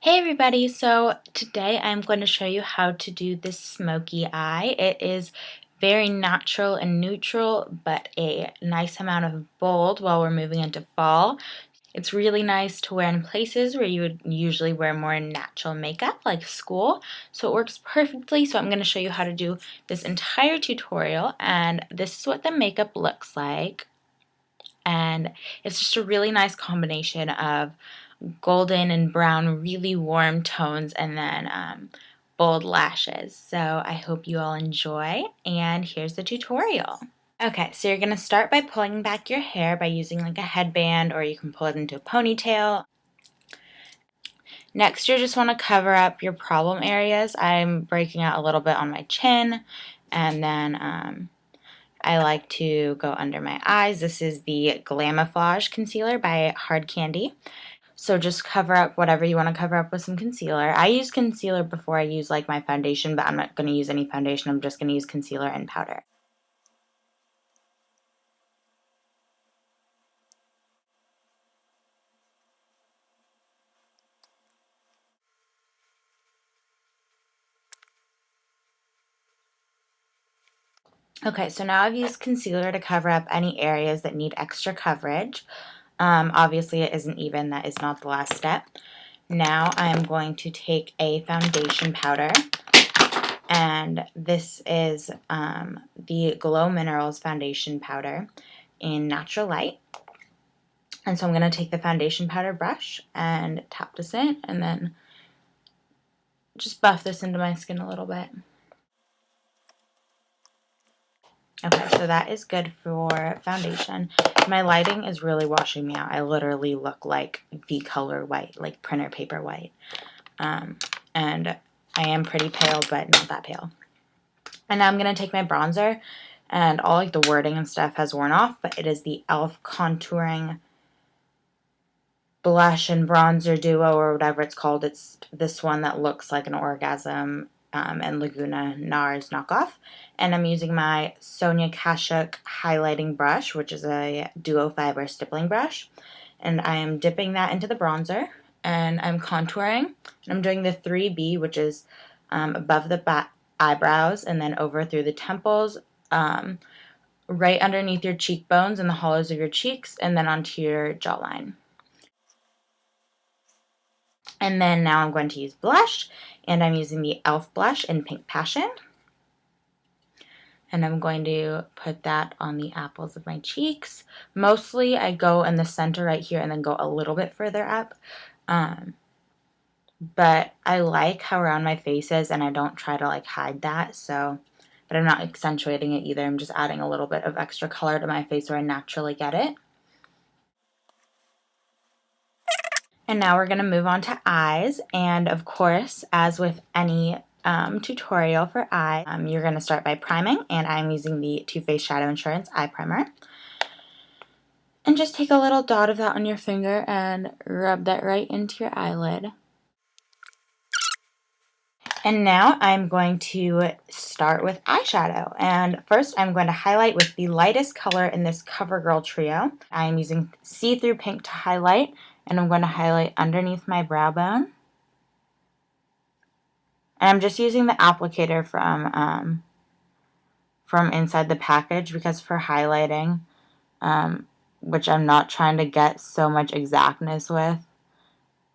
Hey everybody, so today I'm going to show you how to do this smoky eye. It is very natural and neutral, but a nice amount of bold while we're moving into fall. It's really nice to wear in places where you would usually wear more natural makeup, like school, so it works perfectly. So I'm going to show you how to do this entire tutorial, and this is what the makeup looks like. And it's just a really nice combination of golden and brown, really warm tones, and then bold lashes. So I hope you all enjoy, and here's the tutorial. Okay, so you're going to start by pulling back your hair by using like a headband, or you can pull it into a ponytail. Next, you just want to cover up your problem areas. I'm breaking out a little bit on my chin, and then I like to go under my eyes. This is the Glamoflauge concealer by Hard Candy. So just cover up whatever you want to cover up with some concealer. I use concealer before I use like my foundation, but I'm not going to use any foundation. I'm just going to use concealer and powder. Okay, so now I've used concealer to cover up any areas that need extra coverage. Obviously it isn't even, that is not the last step. Now I'm going to take a foundation powder, and this is the Glow Minerals foundation powder in Natural Light. And so I'm going to take the foundation powder brush and tap this in, and then just buff this into my skin a little bit. Okay, so that is good for foundation. My lighting is really washing me out. I literally look like V-color white, like printer paper white. And I am pretty pale, but not that pale. And now I'm going to take my bronzer, and all like the wording and stuff has worn off, but it is the e.l.f. contouring blush and bronzer duo, or whatever it's called. It's this one that looks like an Orgasm and Laguna NARS knockoff. And I'm using my Sonia Kashuk highlighting brush, which is a duo fiber stippling brush. And I am dipping that into the bronzer, and I'm contouring. And I'm doing the 3B, which is above the eyebrows and then over through the temples, right underneath your cheekbones and the hollows of your cheeks, and then onto your jawline. And then now I'm going to use blush, and I'm using the e.l.f. blush in Pink Passion. And I'm going to put that on the apples of my cheeks. Mostly I go in the center right here and then go a little bit further up. But I like how round my face is, and I don't try to like hide that. So, but I'm not accentuating it either. I'm just adding a little bit of extra color to my face where I naturally get it. And now we're going to move on to eyes, and of course, as with any tutorial for eye, you're going to start by priming, and I'm using the Too Faced Shadow Insurance Eye Primer. And just take a little dot of that on your finger and rub that right into your eyelid. And now I'm going to start with eyeshadow, and first I'm going to highlight with the lightest color in this CoverGirl trio. I'm using See-Through Pink to highlight, and I'm going to highlight underneath my brow bone. And I'm just using the applicator from inside the package, because for highlighting, which I'm not trying to get so much exactness with,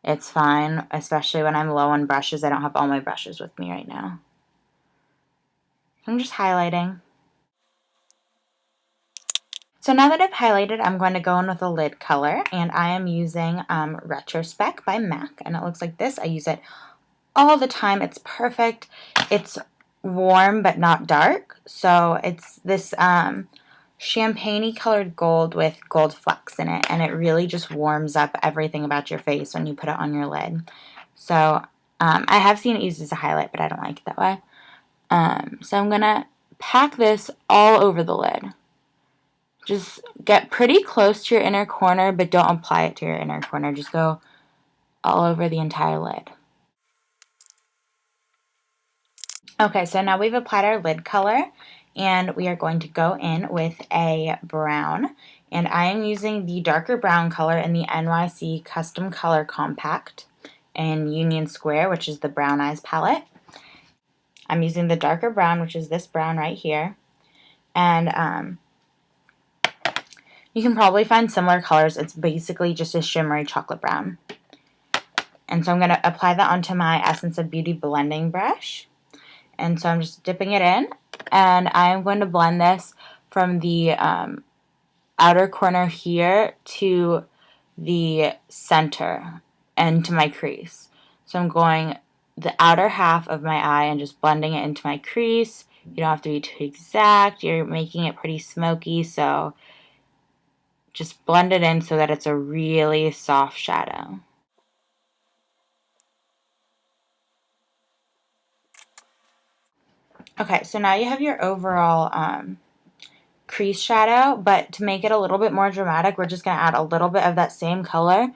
it's fine, especially when I'm low on brushes. I don't have all my brushes with me right now. I'm just highlighting. So now that I've highlighted, I'm going to go in with a lid color, and I am using retro-speck by MAC, and it looks like this. I use it all the time. It's perfect. It's warm but not dark. So it's this champagne-y colored gold with gold flecks in it, and it really just warms up everything about your face when you put it on your lid. So I have seen it used as a highlight, but I don't like it that way. So I'm going to pack this all over the lid. Just get pretty close to your inner corner, but don't apply it to your inner corner. Just go all over the entire lid. Okay, so now we've applied our lid color, and we are going to go in with a brown. And I am using the darker brown color in the NYC Custom Color Compact in Union Square, which is the Brown Eyes palette. I'm using the darker brown, which is this brown right here. And you can probably find similar colors. It's basically just a shimmery chocolate brown. And so I'm going to apply that onto my Essence of Beauty blending brush. And so I'm just dipping it in. And I'm going to blend this from the outer corner here to the center and to my crease. So I'm going the outer half of my eye and just blending it into my crease. You don't have to be too exact. You're making it pretty smoky, so just blend it in so that it's a really soft shadow. Okay, so now you have your overall crease shadow, but to make it a little bit more dramatic, we're just going to add a little bit of that same color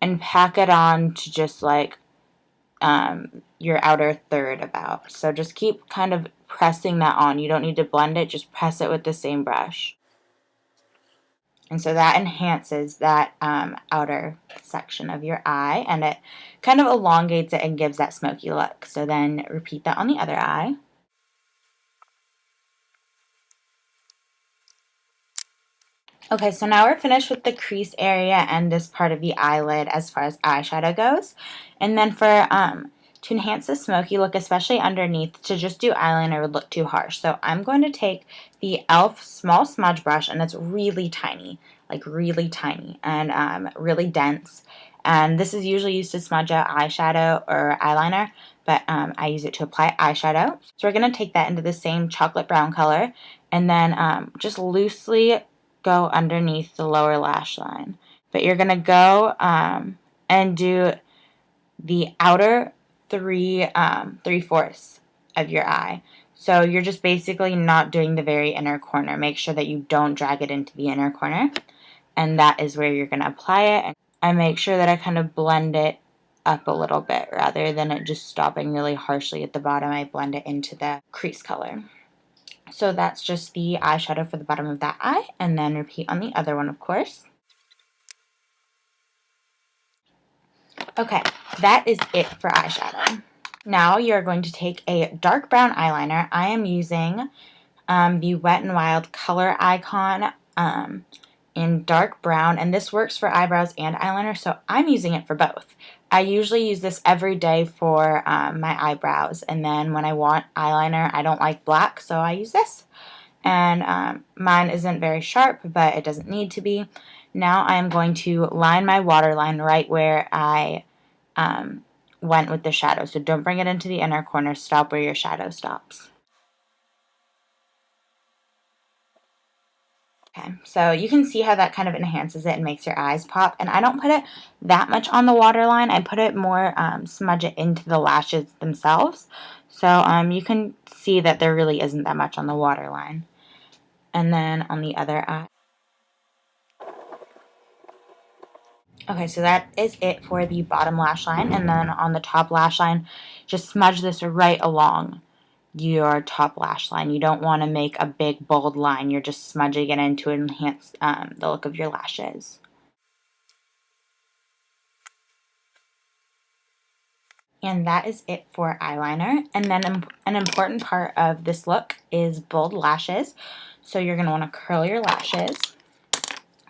and pack it on to just like your outer third about. So just keep kind of pressing that on. You don't need to blend it, just press it with the same brush. And so that enhances that outer section of your eye, and it kind of elongates it and gives that smoky look. So then repeat that on the other eye. Okay, so now we're finished with the crease area and this part of the eyelid as far as eyeshadow goes. And then for to enhance the smoky look, especially underneath, to just do eyeliner would look too harsh. So I'm going to take the e.l.f. small smudge brush, and it's really tiny, like really tiny and really dense. And this is usually used to smudge out eyeshadow or eyeliner, but I use it to apply eyeshadow. So we're going to take that into the same chocolate brown color and then just loosely go underneath the lower lash line. But you're going to go and do the outer three-fourths of your eye. So you're just basically not doing the very inner corner. Make sure that you don't drag it into the inner corner. And that is where you're going to apply it. And I make sure that I kind of blend it up a little bit rather than it just stopping really harshly at the bottom. I blend it into the crease color. So that's just the eyeshadow for the bottom of that eye, and then repeat on the other one, of course. Okay, that is it for eyeshadow. Now you're going to take a dark brown eyeliner. I am using the Wet n Wild Color Icon in dark brown, and this works for eyebrows and eyeliner, so I'm using it for both. I usually use this every day for my eyebrows, and then when I want eyeliner, I don't like black, so I use this. And mine isn't very sharp, but it doesn't need to be. Now I'm going to line my waterline right where I went with the shadow, so don't bring it into the inner corner, stop where your shadow stops. Okay, so you can see how that kind of enhances it and makes your eyes pop. And I don't put it that much on the waterline. I put it more, smudge it into the lashes themselves. So you can see that there really isn't that much on the waterline. And then on the other eye. Okay, so that is it for the bottom lash line. And then on the top lash line, just smudge this right along your top lash line. You don't want to make a big bold line. You're just smudging it in to enhance the look of your lashes. And that is it for eyeliner. And then an important part of this look is bold lashes. So you're going to want to curl your lashes.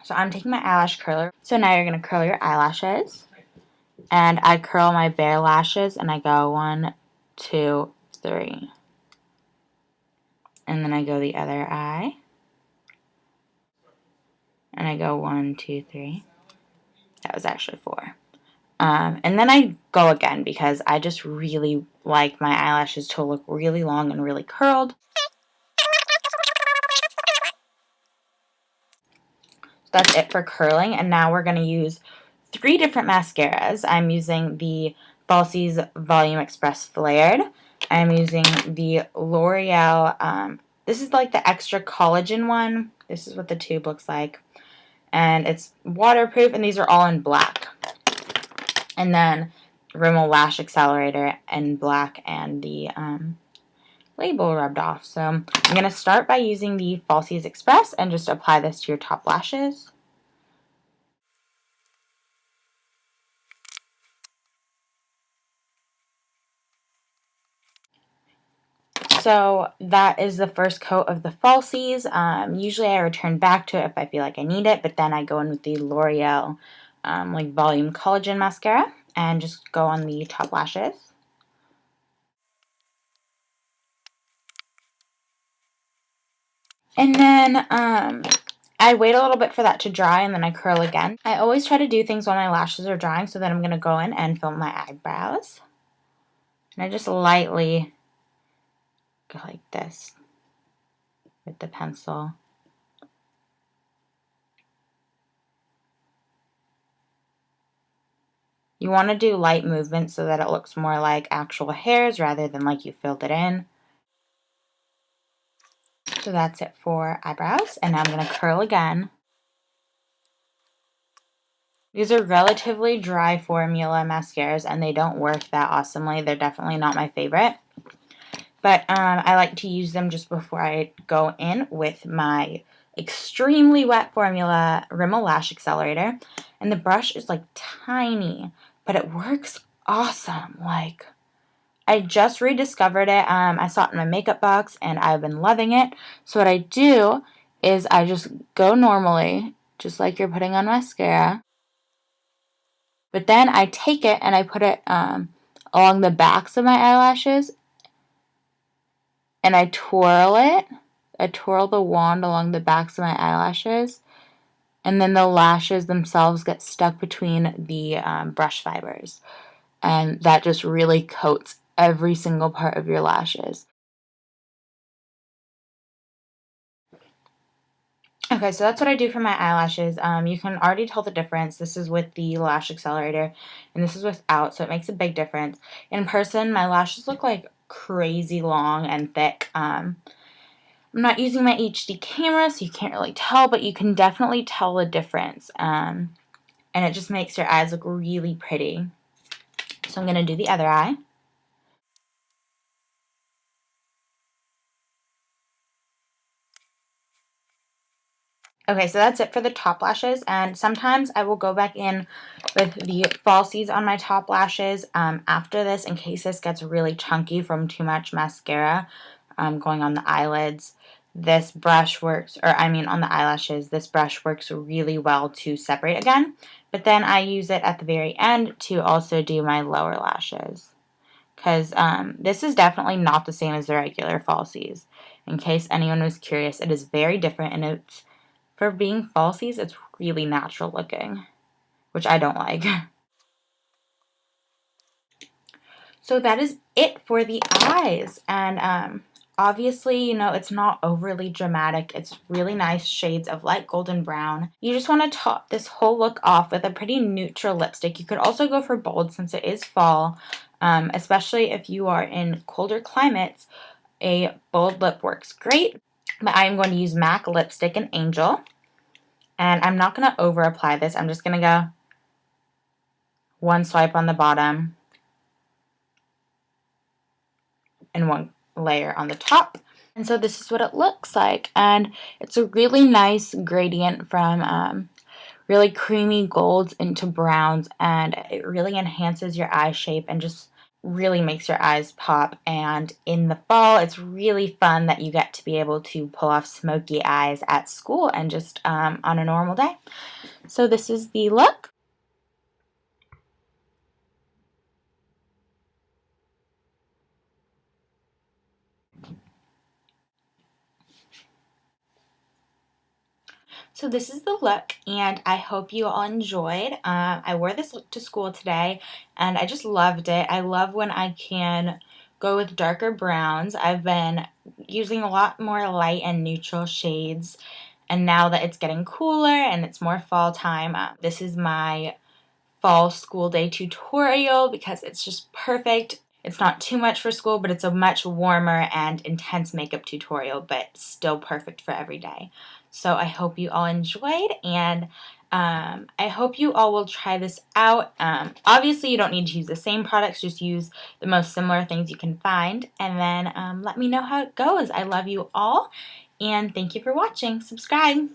So I'm taking my eyelash curler. So now you're going to curl your eyelashes. And I curl my bare lashes and I go 1, 2, 3. And then I go the other eye. And I go 1, 2, 3. That was actually 4. And then I go again because I just really like my eyelashes to look really long and really curled. That's it for curling. And now we're going to use 3 different mascaras. I'm using the Falsies Volume Express Flared. I'm using the L'Oreal, this is like the extra collagen one. This is what the tube looks like. And it's waterproof, and these are all in black. And then Rimmel Lash Accelerator in black, and the label rubbed off. So I'm going to start by using the Falsies Express and just apply this to your top lashes. So that is the first coat of the falsies. Usually I return back to it if I feel like I need it, but then I go in with the L'Oreal like volume collagen mascara and just go on the top lashes. And then I wait a little bit for that to dry and then I curl again. I always try to do things while my lashes are drying, so then I'm going to go in and fill my eyebrows. And I just lightly go like this with the pencil. You want to do light movements so that it looks more like actual hairs rather than like you filled it in. So that's it for eyebrows, and now I'm going to curl again. These are relatively dry formula mascaras, and they don't work that awesomely. They're definitely not my favorite. But I like to use them just before I go in with my extremely wet formula Rimmel Lash Accelerator. And the brush is like tiny, but it works awesome. Like, I just rediscovered it. I saw it in my makeup box and I've been loving it. So what I do is I just go normally, just like you're putting on mascara. But then I take it and I put it along the backs of my eyelashes. And I twirl it. I twirl the wand along the backs of my eyelashes. And then the lashes themselves get stuck between the brush fibers. And that just really coats every single part of your lashes. Okay, so that's what I do for my eyelashes. You can already tell the difference. This is with the Lash Accelerator, and this is without, so it makes a big difference. In person, my lashes look like crazy long and thick. I'm not using my HD camera, so you can't really tell, but you can definitely tell the difference. And it just makes your eyes look really pretty. So I'm going to do the other eye. Okay, so that's it for the top lashes, and sometimes I will go back in with the falsies on my top lashes after this in case this gets really chunky from too much mascara going on the eyelids. This brush works, or I mean on the eyelashes, this brush works really well to separate again, but then I use it at the very end to also do my lower lashes. Because this is definitely not the same as the regular falsies. In case anyone was curious, it is very different, and it's, for being falsies, it's really natural looking, which I don't like. So that is it for the eyes, and obviously, you know, it's not overly dramatic. It's really nice shades of light golden brown. You just want to top this whole look off with a pretty neutral lipstick. You could also go for bold since it is fall, especially if you are in colder climates. A bold lip works great, but I'm going to use MAC lipstick in Angel, and I'm not going to over apply this. I'm just going to go one swipe on the bottom and one layer on the top. And so this is what it looks like, and it's a really nice gradient from really creamy golds into browns, and it really enhances your eye shape and just really makes your eyes pop. And in the fall, it's really fun that you get to be able to pull off smoky eyes at school and just on a normal day. So this is the look. So this is the look, and I hope you all enjoyed. I wore this look to school today, and I just loved it. I love when I can go with darker browns. I've been using a lot more light and neutral shades, and now that it's getting cooler and it's more fall time, this is my fall school day tutorial because it's just perfect. It's not too much for school, but it's a much warmer and intense makeup tutorial, but still perfect for every day. So I hope you all enjoyed, and I hope you all will try this out. Obviously, you don't need to use the same products, just use the most similar things you can find, and then let me know how it goes. I love you all, and thank you for watching. Subscribe!